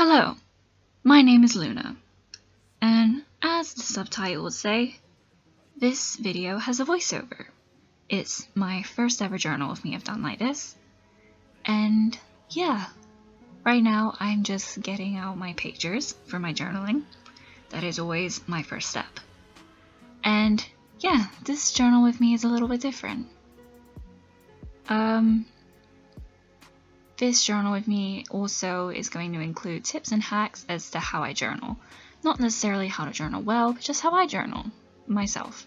Hello, my name is Luna, and as the subtitle would say, this video has a voiceover. It's my first ever journal of me I've done like this, and yeah, right now I'm just getting out my pictures for my journaling. That is always my first step. And yeah, this journal with me is a little bit different. This journal with me also is going to include tips and hacks as to how I journal. Not necessarily how to journal well, but just how I journal myself.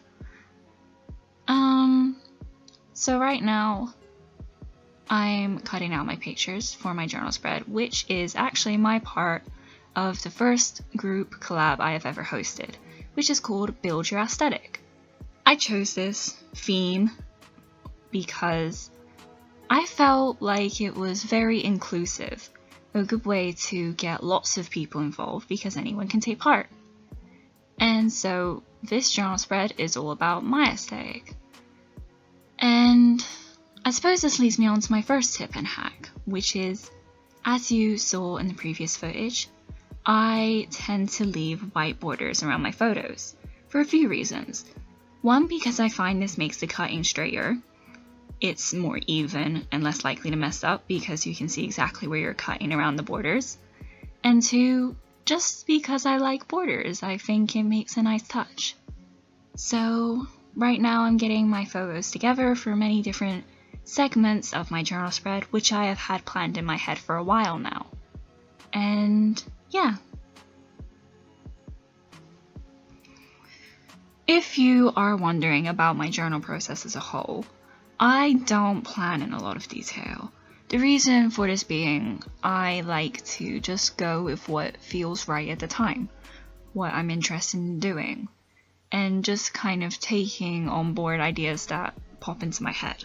So right now, I'm cutting out my pictures for my journal spread, which is actually my part of the first group collab I have ever hosted, which is called Build Your Aesthetic. I chose this theme because I felt like it was very inclusive, a good way to get lots of people involved because anyone can take part. And so this journal spread is all about my aesthetic. And I suppose this leads me on to my first tip and hack, which is, as you saw in the previous footage, I tend to leave white borders around my photos for a few reasons. One, because I find this makes the cutting straighter. It's more even and less likely to mess up because you can see exactly where you're cutting around the borders. And two, just because I like borders, I think it makes a nice touch. So right now I'm getting my photos together for many different segments of my journal spread, which I have had planned in my head for a while now. And yeah. If you are wondering about my journal process as a whole, I don't plan in a lot of detail. The reason for this being, I like to just go with what feels right at the time, what I'm interested in doing, and just kind of taking on board ideas that pop into my head,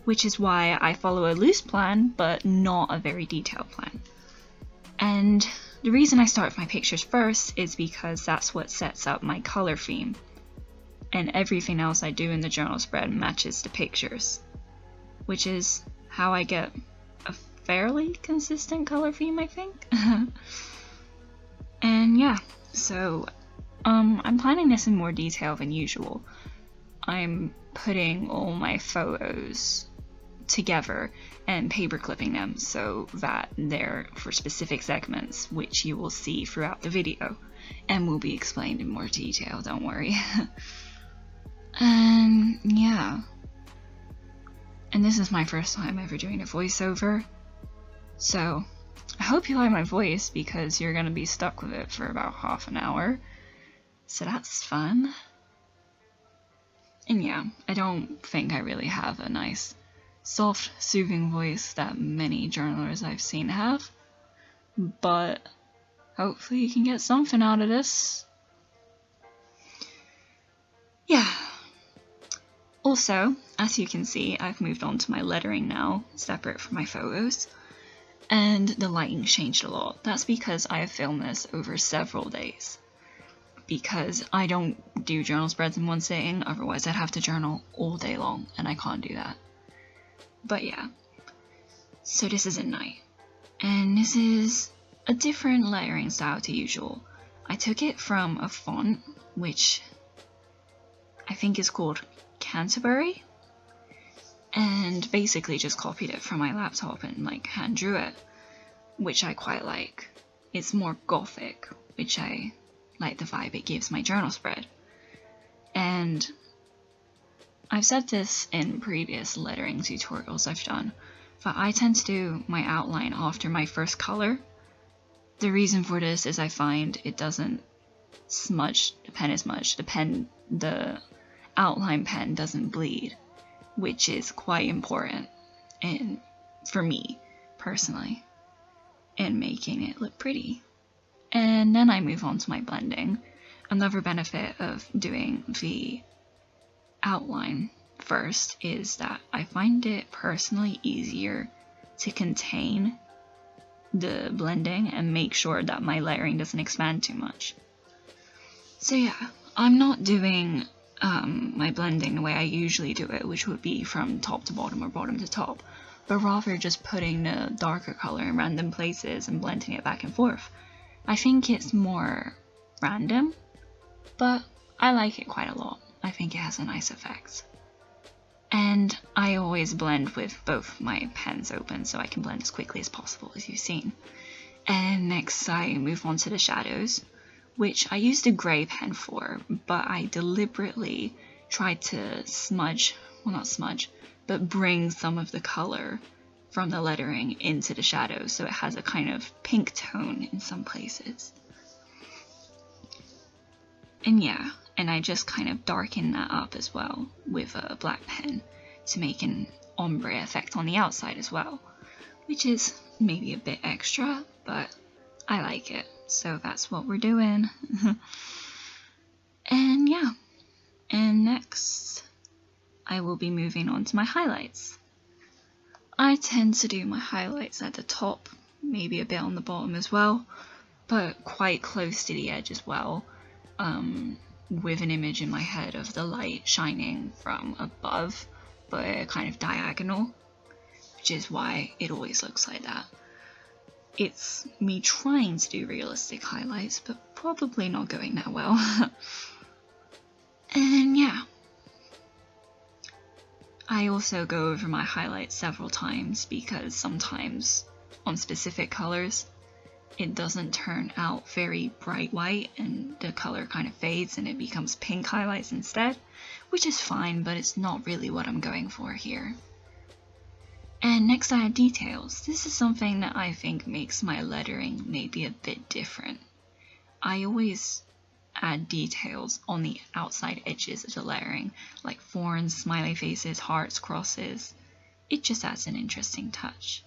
which is why I follow a loose plan, but not a very detailed plan. And the reason I start with my pictures first is because that's what sets up my color theme. And everything else I do in the journal spread matches the pictures, which is how I get a fairly consistent color theme, I think. And yeah, so I'm planning this in more detail than usual. I'm putting all my photos together and paper clipping them so that they're for specific segments, which you will see throughout the video and will be explained in more detail, don't worry. And yeah, and this is my first time ever doing a voiceover, so I hope you like my voice because you're gonna be stuck with it for about half an hour, so that's fun. And yeah, I don't think I really have a nice, soft, soothing voice that many journalers I've seen have, but hopefully you can get something out of this. Yeah. Also, as you can see, I've moved on to my lettering now, separate from my photos, and the lighting changed a lot. That's because I have filmed this over several days, because I don't do journal spreads in one sitting, otherwise I'd have to journal all day long, and I can't do that. But yeah, so this is at night, and this is a different lettering style to usual. I took it from a font, which I think is called Canterbury, and basically just copied it from my laptop and like hand drew it, which I quite like. It's more gothic, which I like the vibe it gives my journal spread. And I've said this in previous lettering tutorials I've done, but I tend to do my outline after my first color. The reason for this is I find it doesn't smudge the pen as much. The outline pen doesn't bleed, which is quite important and for me personally in making it look pretty. And then I move on to my blending. Another benefit of doing the outline first is that I find it personally easier to contain the blending and make sure that my layering doesn't expand too much. So yeah, I'm not doing my blending the way I usually do it, which would be from top to bottom or bottom to top. but rather just putting the darker color in random places and blending it back and forth. I think it's more random, but I like it quite a lot. I think it has a nice effect. And I always blend with both my pens open so I can blend as quickly as possible, as you've seen. And next I move on to the shadows, which I used a grey pen for, but I deliberately tried to bring some of the color from the lettering into the shadows so it has a kind of pink tone in some places. And yeah, and I just kind of darken that up as well with a black pen to make an ombre effect on the outside as well, which is maybe a bit extra, but I like it, so that's what we're doing. And yeah, and next I will be moving on to my highlights. I tend to do my highlights at the top, maybe a bit on the bottom as well, but quite close to the edge as well, with an image in my head of the light shining from above, but kind of diagonal, which is why it always looks like that. It's me trying to do realistic highlights, but probably not going that well. And yeah, I also go over my highlights several times because sometimes on specific colors it doesn't turn out very bright white and the color kind of fades and it becomes pink highlights instead, which is fine, but it's not really what I'm going for here. And next I add details. This is something that I think makes my lettering maybe a bit different. I always add details on the outside edges of the lettering, like thorns, smiley faces, hearts, crosses. It just adds an interesting touch.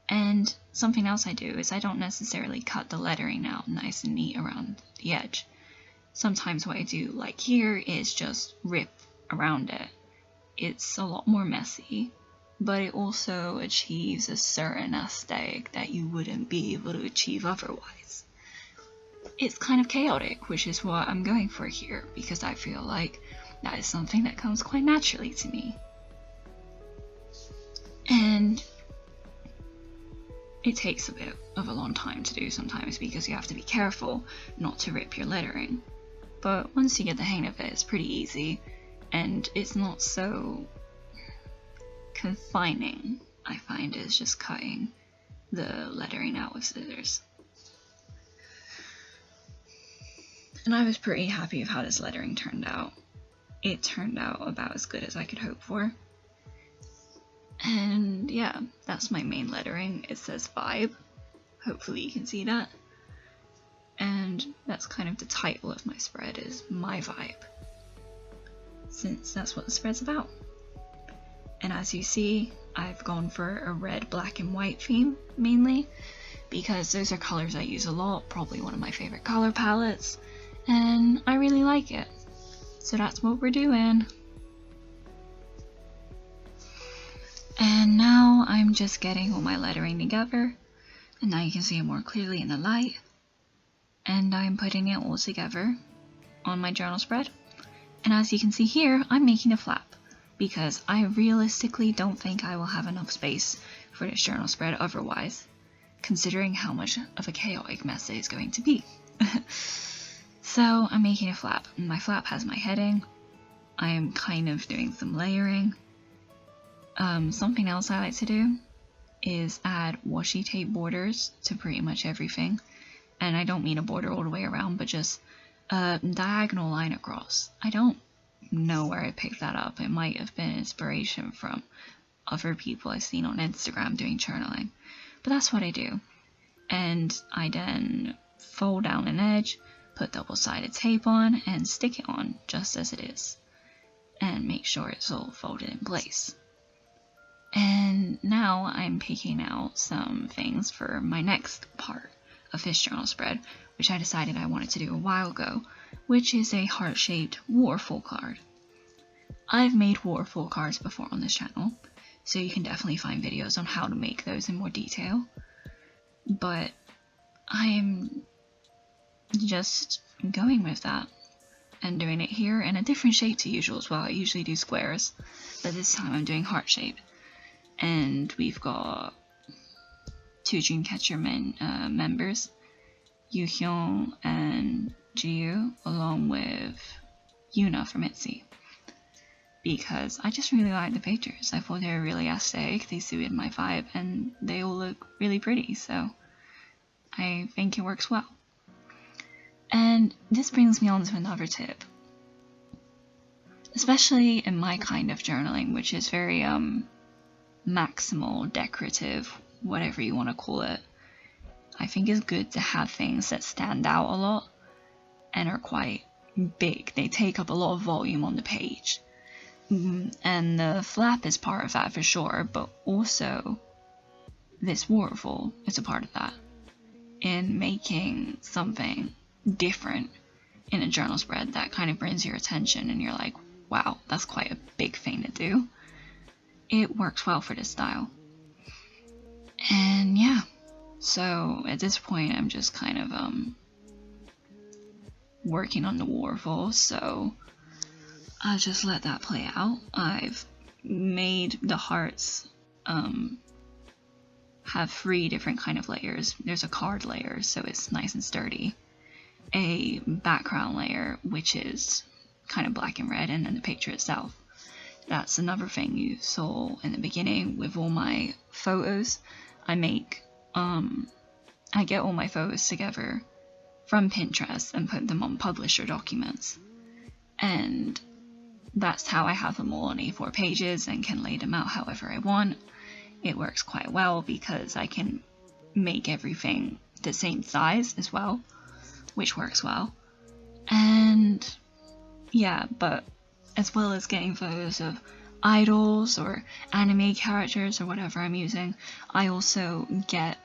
And something else I do is I don't necessarily cut the lettering out nice and neat around the edge. Sometimes what I do, like here, is just rip around it. It's a lot more messy, but it also achieves a certain aesthetic that you wouldn't be able to achieve otherwise. It's kind of chaotic, which is what I'm going for here, because I feel like that is something that comes quite naturally to me. And it takes a bit of a long time to do sometimes because you have to be careful not to rip your lettering. But once you get the hang of it, it's pretty easy, and it's not so confining, I find, as just cutting the lettering out with scissors. And I was pretty happy with how this lettering turned out. It turned out about as good as I could hope for. And yeah, that's my main lettering. It says vibe. Hopefully you can see that. And that's kind of the title of my spread, is my vibe, since that's what the spread's about. And as you see, I've gone for a red, black, and white theme mainly, because those are colors I use a lot, probably one of my favorite color palettes, and I really like it. So that's what we're doing. And now I'm just getting all my lettering together, and now you can see it more clearly in the light. And I'm putting it all together on my journal spread. And as you can see here, I'm making a flap, because I realistically don't think I will have enough space for this journal spread otherwise, considering how much of a chaotic mess it is going to be. So I'm making a flap. My flap has my heading. I'm kind of doing some layering. Something else I like to do is add washi tape borders to pretty much everything. And I don't mean a border all the way around, but just a diagonal line across. I don't know where I picked that up. It might have been inspiration from other people I've seen on Instagram doing journaling. But that's what I do. And I then fold down an edge, put double-sided tape on, and stick it on just as it is. And make sure it's all folded in place. And now I'm picking out some things for my next part of this journal spread, which I decided I wanted to do a while ago, which is a heart-shaped waterfall card. I've made waterfall cards before on this channel, so you can definitely find videos on how to make those in more detail, but I'm just going with that and doing it here in a different shape to usual as well. I usually do squares, but this time I'm doing heart-shaped. and we've got two Dreamcatcher members, Yuhyun and Jiu, along with Yuna from ITZY, because I just really liked the pictures. I thought they were really aesthetic, they suited my vibe, and they all look really pretty, so I think it works well. And this brings me on to another tip. Especially in my kind of journaling, which is very maximal, decorative, whatever you want to call it, I think it's good to have things that stand out a lot and are quite big. They take up a lot of volume on the page. And the flap is part of that for sure, but also this waterfall is a part of that. In making something different in a journal spread that kind of brings your attention and you're like, wow, that's quite a big thing to do. It works well for this style. And yeah, so at this point I'm just kind of working on the waterfall, so I'll just let that play out. I've made the hearts have 3 different kind of layers. There's a card layer, so it's nice and sturdy, a background layer, which is kind of black and red, and then the picture itself. That's another thing you saw in the beginning with all my photos. I get all my photos together from Pinterest and put them on publisher documents, and that's how I have them all on A4 pages and can lay them out however I want. It works quite well because I can make everything the same size as well, which works well. And yeah, but as well as getting photos of idols or anime characters or whatever I'm using, I also get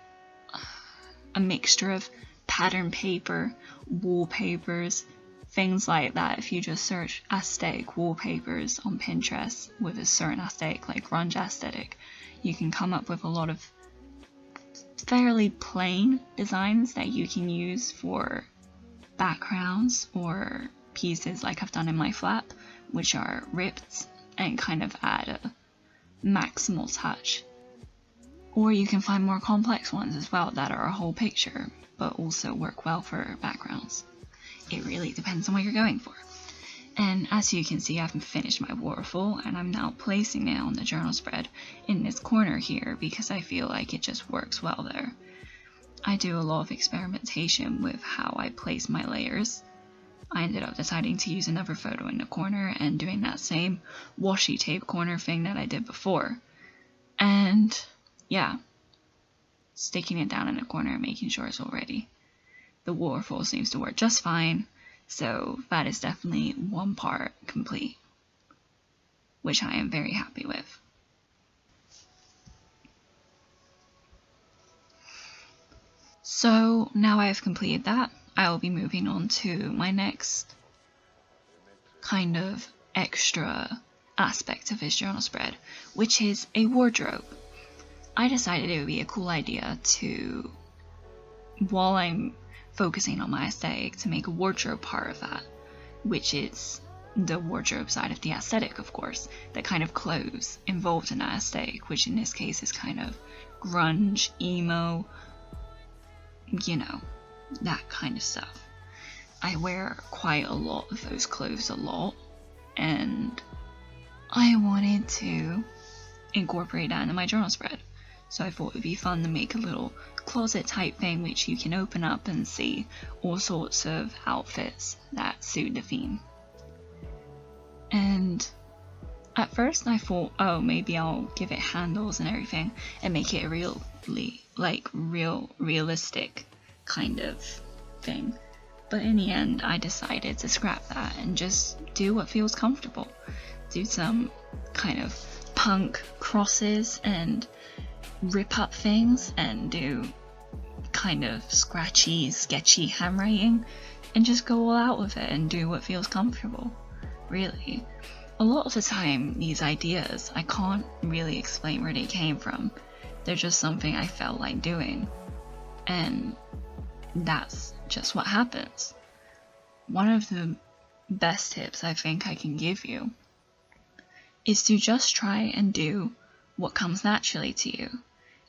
a mixture of pattern paper, wallpapers, things like that. If you just search aesthetic wallpapers on Pinterest with a certain aesthetic, like grunge aesthetic, you can come up with a lot of fairly plain designs that you can use for backgrounds or pieces like I've done in my flap, which are ripped and kind of add a maximal touch. Or you can find more complex ones as well that are a whole picture but also work well for backgrounds. It really depends on what you're going for. And as you can see, I've finished my waterfall and I'm now placing it on the journal spread in this corner here because I feel like it just works well there. I do a lot of experimentation with how I place my layers. I ended up deciding to use another photo in the corner and doing that same washi tape corner thing that I did before. And yeah, sticking it down in the corner and making sure it's all ready. The waterfall seems to work just fine, so that is definitely one part complete, which I am very happy with. So now I have completed that, I will be moving on to my next kind of extra aspect of this journal spread, which is a wardrobe. I decided it would be a cool idea to, while I'm focusing on my aesthetic, to make a wardrobe part of that, which is the wardrobe side of the aesthetic, of course, the kind of clothes involved in that aesthetic, which in this case is kind of grunge, emo, you know, that kind of stuff. I wear quite a lot of those clothes a lot, and I wanted to incorporate that into my journal spread. So I thought it would be fun to make a little closet type thing which you can open up and see all sorts of outfits that suit the theme. And at first I thought, oh, maybe I'll give it handles and everything and make it a realistic kind of thing. But in the end I decided to scrap that and just do what feels comfortable. Do some kind of punk crosses and rip up things and do kind of scratchy, sketchy handwriting and just go all out with it and do what feels comfortable. Really, a lot of the time these ideas, I can't really explain where they came from. They're just something I felt like doing, and that's just what happens. One of the best tips I think I can give you is to just try and do what comes naturally to you.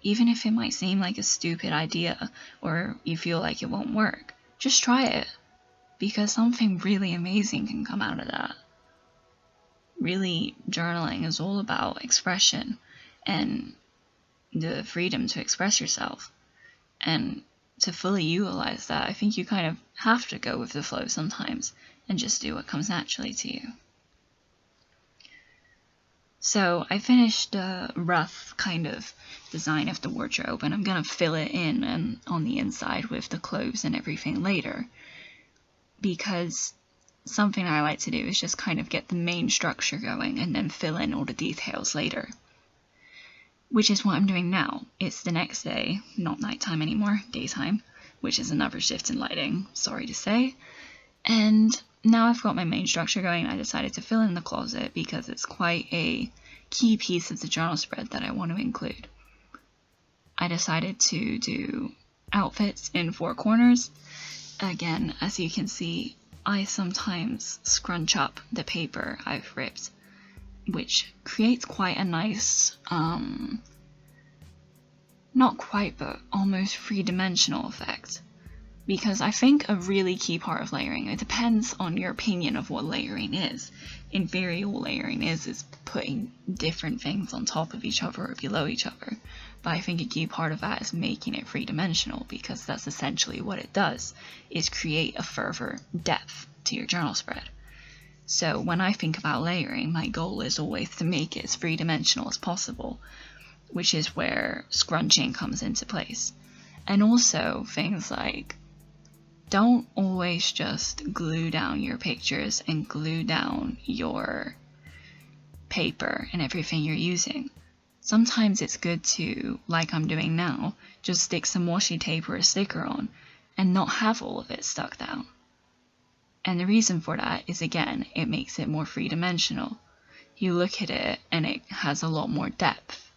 Even if it might seem like a stupid idea or you feel like it won't work, just try it, because something really amazing can come out of that. Really, journaling is all about expression and the freedom to express yourself. And to fully utilize that, I think you kind of have to go with the flow sometimes and just do what comes naturally to you. So I finished a rough kind of design of the wardrobe, and I'm going to fill it in and on the inside with the clothes and everything later, because something I like to do is just kind of get the main structure going and then fill in all the details later. Which is what I'm doing now. It's the next day, not nighttime anymore, daytime, which is another shift in lighting, sorry to say. And now I've got my main structure going, I decided to fill in the closet because it's quite a key piece of the journal spread that I want to include. I decided to do outfits in 4 corners. Again, as you can see, I sometimes scrunch up the paper I've ripped, which creates quite a nice, not quite, but almost 3-dimensional effect. Because I think a really key part of layering, it depends on your opinion of what layering is. In theory, all layering is putting different things on top of each other or below each other. But I think a key part of that is making it 3-dimensional, because that's essentially what it does, is create a further depth to your journal spread. So when I think about layering, my goal is always to make it as 3-dimensional as possible, which is where scrunching comes into place. And also things like, don't always just glue down your pictures and glue down your paper and everything you're using. Sometimes it's good to, like I'm doing now, just stick some washi tape or a sticker on and not have all of it stuck down. And the reason for that is, again, it makes it more 3-dimensional. You look at it and it has a lot more depth.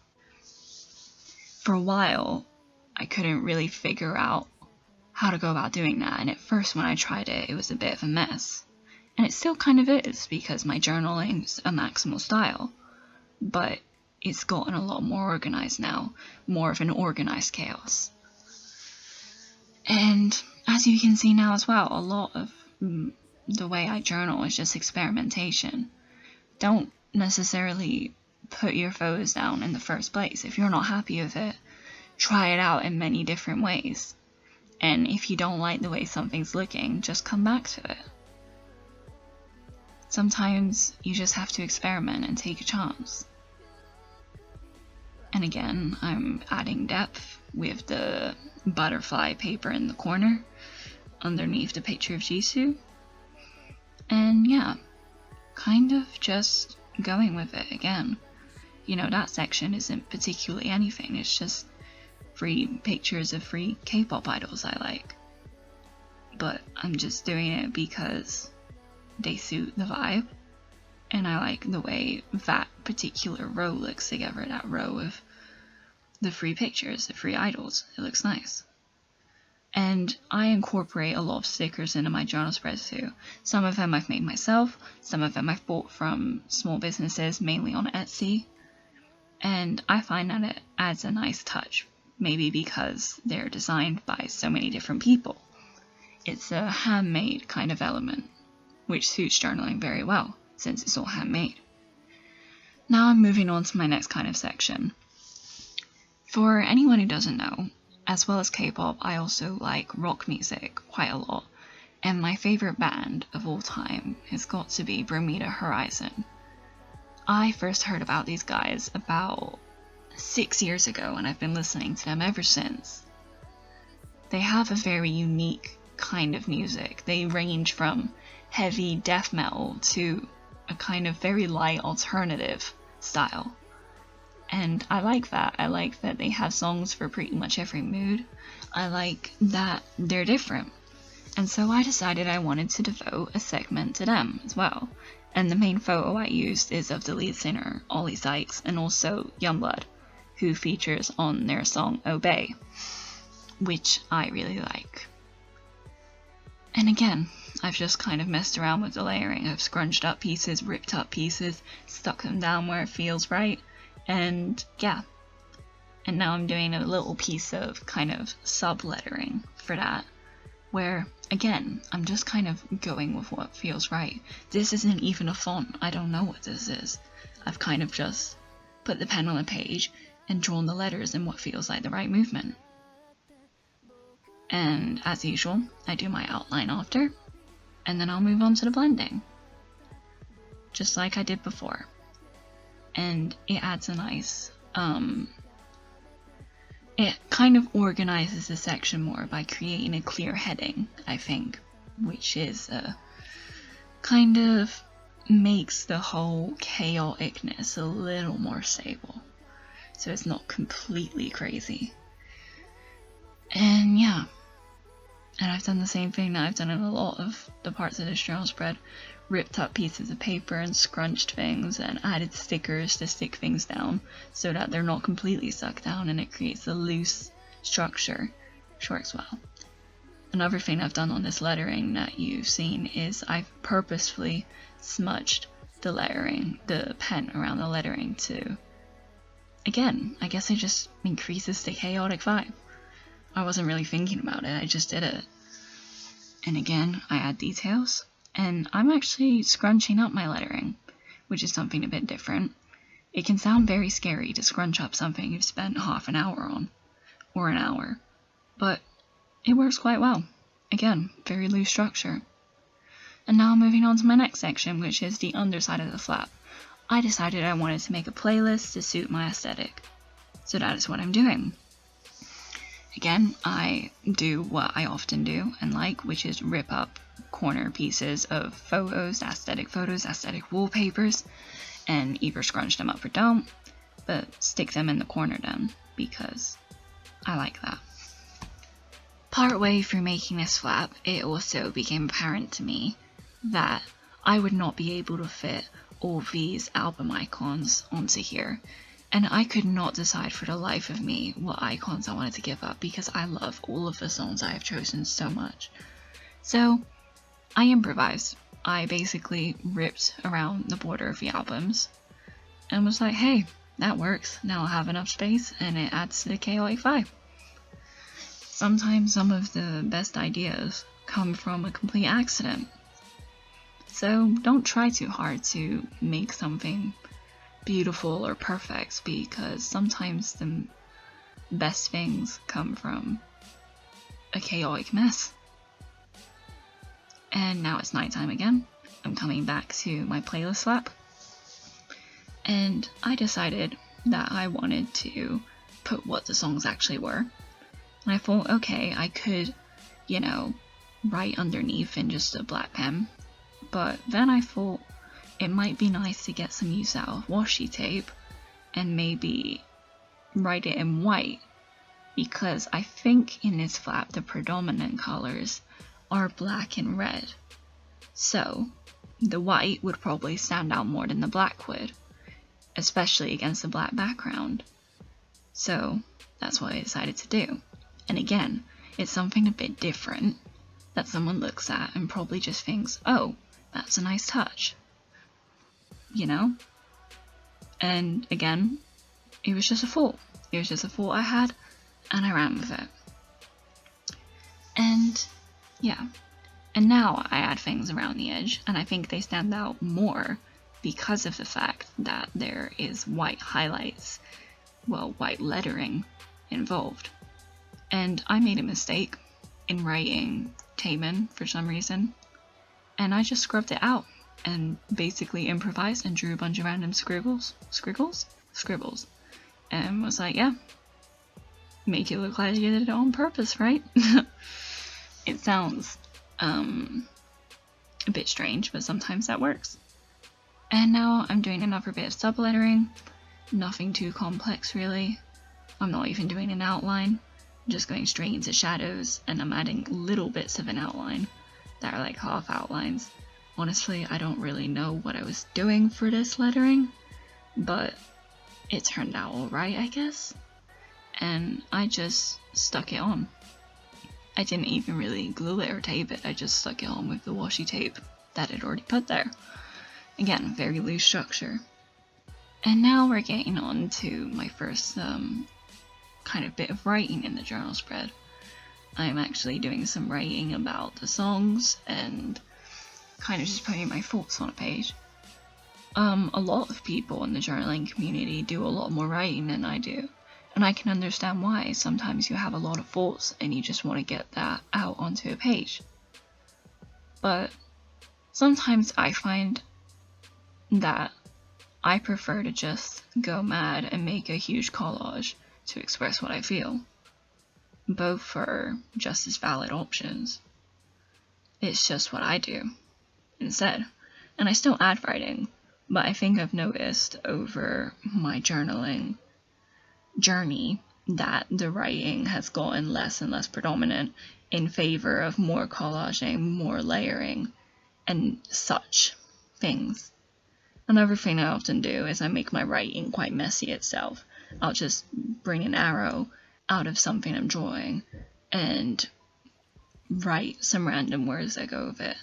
For a while, I couldn't really figure out how to go about doing that, and at first when I tried it, it was a bit of a mess. And it still kind of is, because my journaling's a maximal style, but it's gotten a lot more organized now, more of an organized chaos. And as you can see now as well, a lot of the way I journal is just experimentation. Don't necessarily put your photos down in the first place. If you're not happy with it, try it out in many different ways. And if you don't like the way something's looking, just come back to it. Sometimes you just have to experiment and take a chance. And again, I'm adding depth with the butterfly paper in the corner underneath the picture of Jisoo. And yeah, kind of just going with it again. You know, that section isn't particularly anything, it's just 3 pictures of 3 K-pop idols I like. But I'm just doing it because they suit the vibe, and I like the way that particular row looks together, that row of the 3 pictures, the 3 idols. It looks nice. And I incorporate a lot of stickers into my journal spreads too. Some of them I've made myself, some of them I've bought from small businesses, mainly on Etsy. And I find that it adds a nice touch, maybe because they're designed by so many different people. It's a handmade kind of element, which suits journaling very well, since it's all handmade. Now I'm moving on to my next kind of section. For anyone who doesn't know, as well as K-pop, I also like rock music quite a lot, and my favorite band of all time has got to be Bermuda Horizon. I first heard about these guys about 6 years ago, and I've been listening to them ever since. They have a very unique kind of music. They range from heavy death metal to a kind of very light alternative style. And I like that. I like that they have songs for pretty much every mood. I like that they're different. And so I decided I wanted to devote a segment to them as well. And the main photo I used is of the lead singer, Ollie Sykes, and also Youngblood, who features on their song Obey, which I really like. And again, I've just kind of messed around with the layering. I've scrunched up pieces, ripped up pieces, stuck them down where it feels right, And yeah, and now I'm doing a little piece of kind of sub-lettering for that, where, again, I'm just kind of going with what feels right. This isn't even a font, I don't know what this is. I've kind of just put the pen on a page and drawn the letters in what feels like the right movement. And as usual, I do my outline after, and then I'll move on to the blending, just like I did before. And it adds a nice, it kind of organizes the section more by creating a clear heading, I think, which is kind of makes the whole chaoticness a little more stable, so it's not completely crazy. And yeah, and I've done the same thing that I've done in a lot of the parts of this journal spread, ripped up pieces of paper and scrunched things and added stickers to stick things down so that they're not completely stuck down, and it creates a loose structure, which works well. Another thing I've done on this lettering that you've seen is I've purposefully smudged the lettering, the pen around the lettering to, again, I guess it just increases the chaotic vibe. I wasn't really thinking about it, I just did it. And again, I add details, and I'm actually scrunching up my lettering, which is something a bit different. It can sound very scary to scrunch up something you've spent half an hour on, or an hour, but it works quite well. Again, very loose structure. And now moving on to my next section, which is the underside of the flap. I decided I wanted to make a playlist to suit my aesthetic, so that is what I'm doing. Again, I do what I often do and like, which is rip up corner pieces of photos, aesthetic wallpapers, and either scrunch them up or don't, but stick them in the corner then, because I like that. Partway through making this flap, it also became apparent to me that I would not be able to fit all these album icons onto here, and I could not decide for the life of me what icons I wanted to give up, because I love all of the songs I have chosen so much. So I improvised. I basically ripped around the border of the albums and was like, hey, that works. Now I'll have enough space and it adds to the chaotic vibe. Sometimes some of the best ideas come from a complete accident. So don't try too hard to make something beautiful or perfect, because sometimes the best things come from a chaotic mess. And now it's nighttime again. I'm coming back to my playlist flap, and I decided that I wanted to put what the songs actually were. And I thought, okay, I could, write underneath in just a black pen, but then I thought it might be nice to get some use out of washi tape and maybe write it in white, because I think in this flap the predominant colors are black and red. So the white would probably stand out more than the black would, especially against the black background. So that's what I decided to do. And again, it's something a bit different that someone looks at and probably just thinks, oh, that's a nice touch. And again, it was just a thought. It was just a thought I had, and I ran with it. And yeah, and now I add things around the edge, and I think they stand out more because of the fact that there is white highlights, white lettering involved. And I made a mistake in writing Taman for some reason, and I just scrubbed it out and basically improvised and drew a bunch of random scribbles, and was like, yeah, make it look like you did it on purpose, right? It sounds a bit strange, but sometimes that works. And now I'm doing another bit of sublettering, nothing too complex really. I'm not even doing an outline, I'm just going straight into shadows, and I'm adding little bits of an outline that are like half outlines. Honestly, I don't really know what I was doing for this lettering, but it turned out alright, I guess. And I just stuck it on. I didn't even really glue it or tape it, I just stuck it on with the washi tape that I'd already put there. Again, very loose structure. And now we're getting on to my first kind of bit of writing in the journal spread. I'm actually doing some writing about the songs and kind of just putting my thoughts on a page. A lot of people in the journaling community do a lot more writing than I do, and I can understand why. Sometimes you have a lot of thoughts and you just want to get that out onto a page. But sometimes I find that I prefer to just go mad and make a huge collage to express what I feel. Both are just as valid options. It's just what I do instead. And I still add writing, but I think I've noticed over my journaling journey that the writing has gotten less and less predominant in favor of more collaging, more layering, and such things. Another thing I often do is I make my writing quite messy itself. I'll just bring an arrow out of something I'm drawing and write some random words that go with it,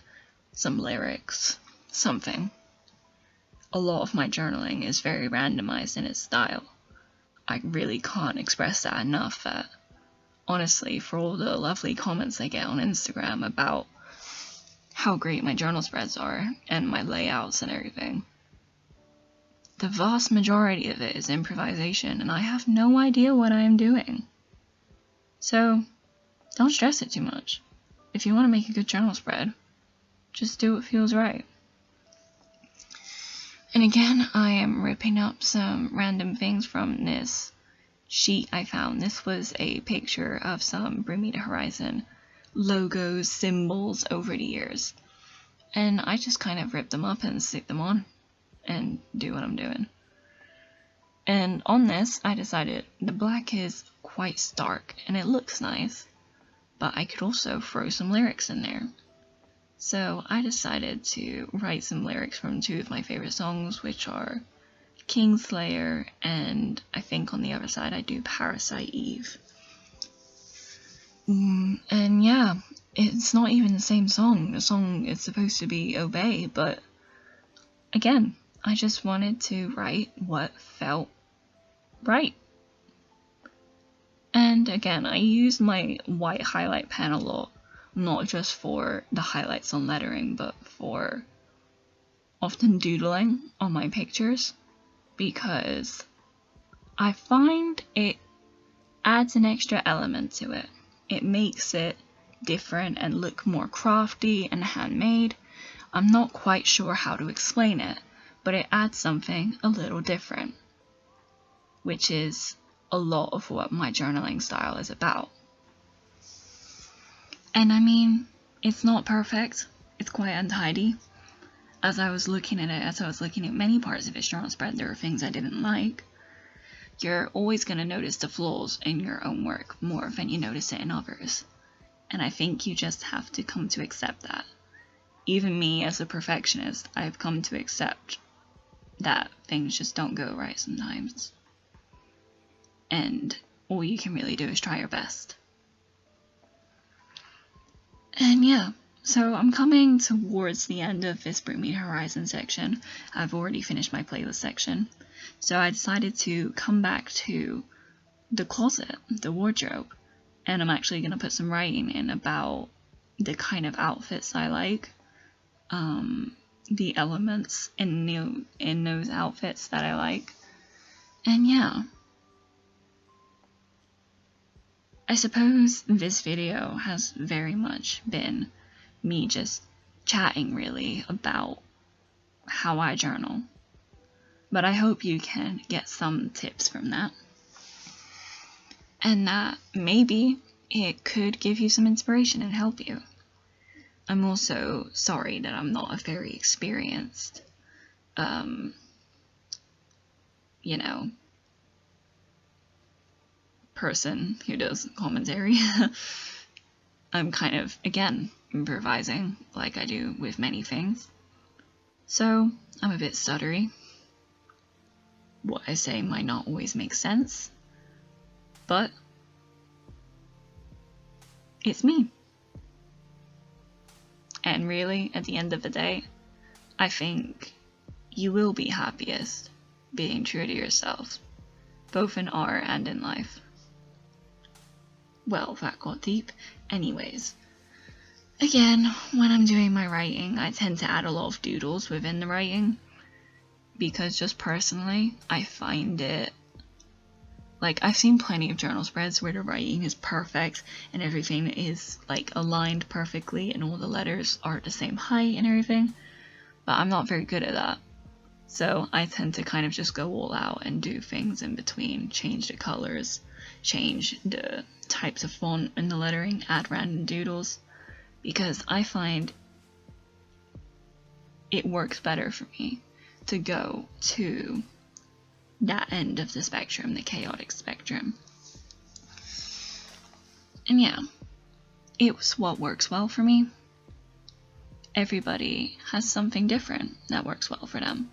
some lyrics, something. A lot of my journaling is very randomized in its style. I really can't express that enough. That honestly, for all the lovely comments I get on Instagram about how great my journal spreads are and my layouts and everything, the vast majority of it is improvisation, and I have no idea what I am doing. So, don't stress it too much. If you want to make a good journal spread, just do what feels right. And again, I am ripping up some random things from this sheet I found. This was a picture of some Bring Me to Horizon logos, symbols over the years. And I just kind of ripped them up and stick them on and do what I'm doing. And on this, I decided the black is quite stark and it looks nice, but I could also throw some lyrics in there. So I decided to write some lyrics from two of my favorite songs, which are Kingslayer and I think on the other side I do Parasite Eve. And yeah, it's not even the same song. The song is supposed to be Obey, but again, I just wanted to write what felt right. And again, I use my white highlight pen a lot, not just for the highlights on lettering, but for often doodling on my pictures, because I find it adds an extra element to it. It makes it different and look more crafty and handmade. I'm not quite sure how to explain it, but it adds something a little different, which is a lot of what my journaling style is about. And I mean, it's not perfect, it's quite untidy. As I was looking at many parts of his journal spread, there were things I didn't like. You're always going to notice the flaws in your own work more than you notice it in others. And I think you just have to come to accept that. Even me, as a perfectionist, I've come to accept that things just don't go right sometimes. And all you can really do is try your best. And yeah, so I'm coming towards the end of this Bring Me to Horizon section. I've already finished my playlist section. So I decided to come back to the closet, the wardrobe, and I'm actually going to put some writing in about the kind of outfits I like, the elements in those outfits that I like, and yeah. I suppose this video has very much been me just chatting really about how I journal, but I hope you can get some tips from that, and that maybe it could give you some inspiration and help you. I'm also sorry that I'm not a very experienced, person who does commentary. I'm kind of, again, improvising like I do with many things. So, I'm a bit stuttery. What I say might not always make sense, but it's me. And really, at the end of the day, I think you will be happiest being true to yourself, both in art and in life. Well, that got deep. Anyways, again, when I'm doing my writing, I tend to add a lot of doodles within the writing, because just personally, I find it, like, I've seen plenty of journal spreads where the writing is perfect and everything is, like, aligned perfectly and all the letters are at the same height and everything, but I'm not very good at that. So I tend to kind of just go all out and do things in between, change the colors, change the types of font in the lettering, add random doodles, because I find it works better for me to go to that end of the spectrum, the chaotic spectrum. And yeah, it's what works well for me. Everybody has something different that works well for them.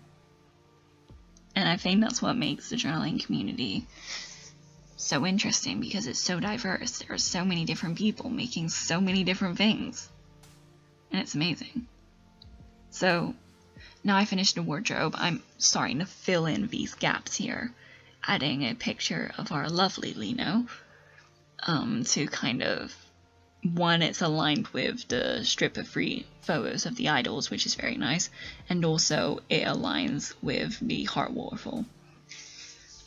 And I think that's what makes the journaling community so interesting, because it's so diverse. There are so many different people making so many different things. And it's amazing. So now I finished the wardrobe, I'm starting to fill in these gaps here, adding a picture of our lovely Lino, to kind of, one, it's aligned with the strip of free photos of the idols, which is very nice, and also it aligns with the heart waterfall.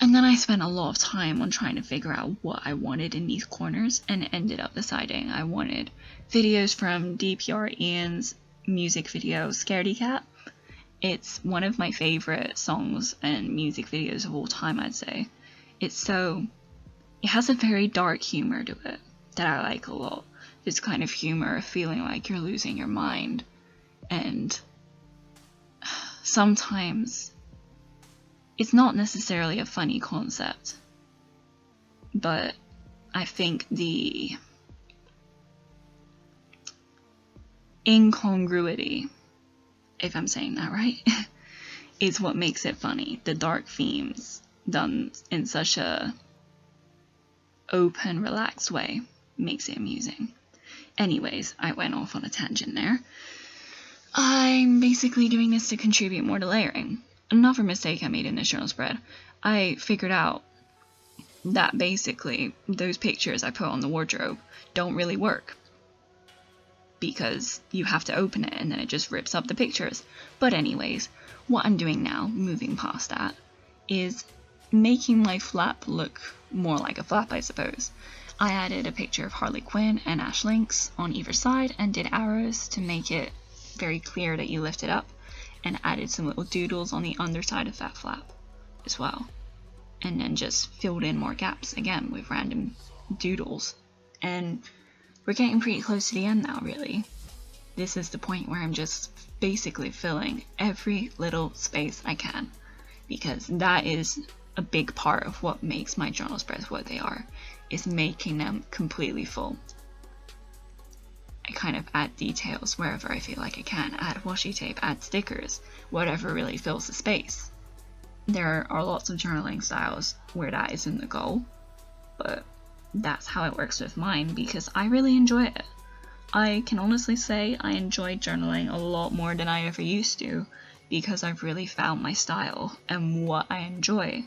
And then I spent a lot of time on trying to figure out what I wanted in these corners, and ended up deciding I wanted videos from DPR Ian's music video Scaredy Cat. It's one of my favorite songs and music videos of all time, I'd say. It has a very dark humor to it that I like a lot. This kind of humor of feeling like you're losing your mind, and sometimes it's not necessarily a funny concept, but I think the incongruity, if I'm saying that right, is what makes it funny. The dark themes done in such a open, relaxed way makes it amusing. Anyways, I went off on a tangent there. I'm basically doing this to contribute more to layering. Another mistake I made in this journal spread, I figured out that basically those pictures I put on the wardrobe don't really work, because you have to open it and then it just rips up the pictures. But anyways, what I'm doing now, moving past that, is making my flap look more like a flap, I suppose. I added a picture of Harley Quinn and Ash Lynx on either side and did arrows to make it very clear that you lift it up, and added some little doodles on the underside of that flap as well. And then just filled in more gaps again with random doodles. And we're getting pretty close to the end now, really. This is the point where I'm just basically filling every little space I can, because that is a big part of what makes my journal spreads what they are, is making them completely full. I kind of add details wherever I feel like I can, add washi tape, add stickers, whatever really fills the space. There are lots of journaling styles where that isn't the goal, but that's how it works with mine, because I really enjoy it. I can honestly say I enjoy journaling a lot more than I ever used to, because I've really found my style and what I enjoy.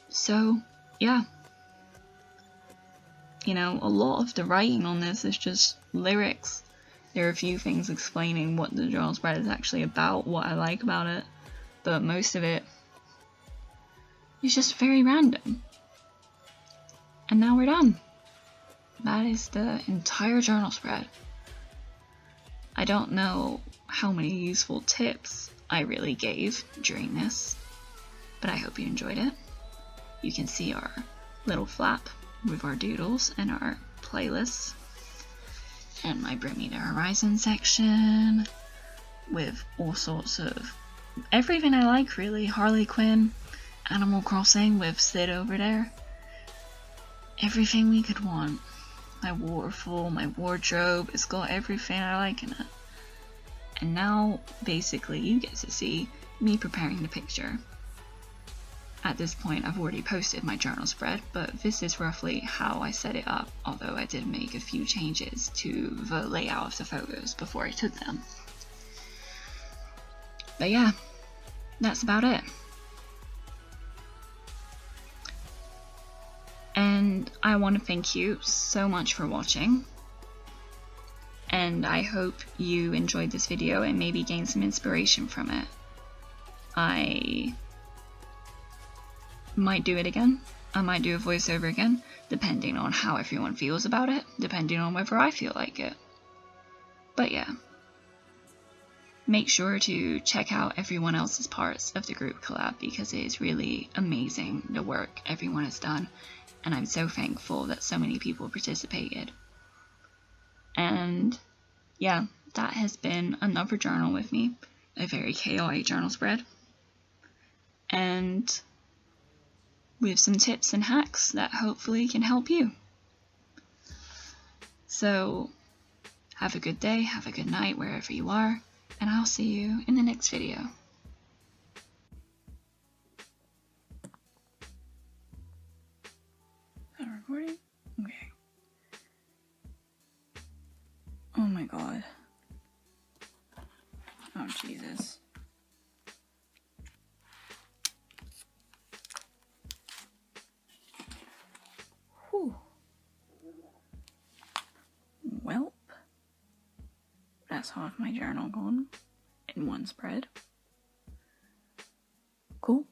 So, yeah. You know, a lot of the writing on this is just lyrics. There are a few things explaining what the journal spread is actually about, what I like about it, but most of it is just very random. And now we're done. That is the entire journal spread. I don't know how many useful tips I really gave during this, but I hope you enjoyed it. You can see our little flap with our doodles and our playlists, and my Bring Me the Horizon section with all sorts of everything I like, really. Harley Quinn, Animal Crossing with Sid over there, everything we could want. My waterfall, my wardrobe, it's got everything I like in it. And now basically you get to see me preparing the picture. At this point I've already posted my journal spread, but this is roughly how I set it up, although I did make a few changes to the layout of the photos before I took them. But yeah, that's about it. And I want to thank you so much for watching. And I hope you enjoyed this video and maybe gained some inspiration from it. I might do it again. I might do a voiceover again, depending on how everyone feels about it, depending on whether I feel like it. But yeah. Make sure to check out everyone else's parts of the group collab because it is really amazing the work everyone has done, and I'm so thankful that so many people participated. And yeah, that has been another journal with me, a very chaotic journal spread, and with some tips and hacks that hopefully can help you. So have a good day, have a good night wherever you are, and I'll see you in the next video. Is that recording? Okay. Oh my god. Oh Jesus. Whew. Welp. That's half my journal gone in one spread. Cool.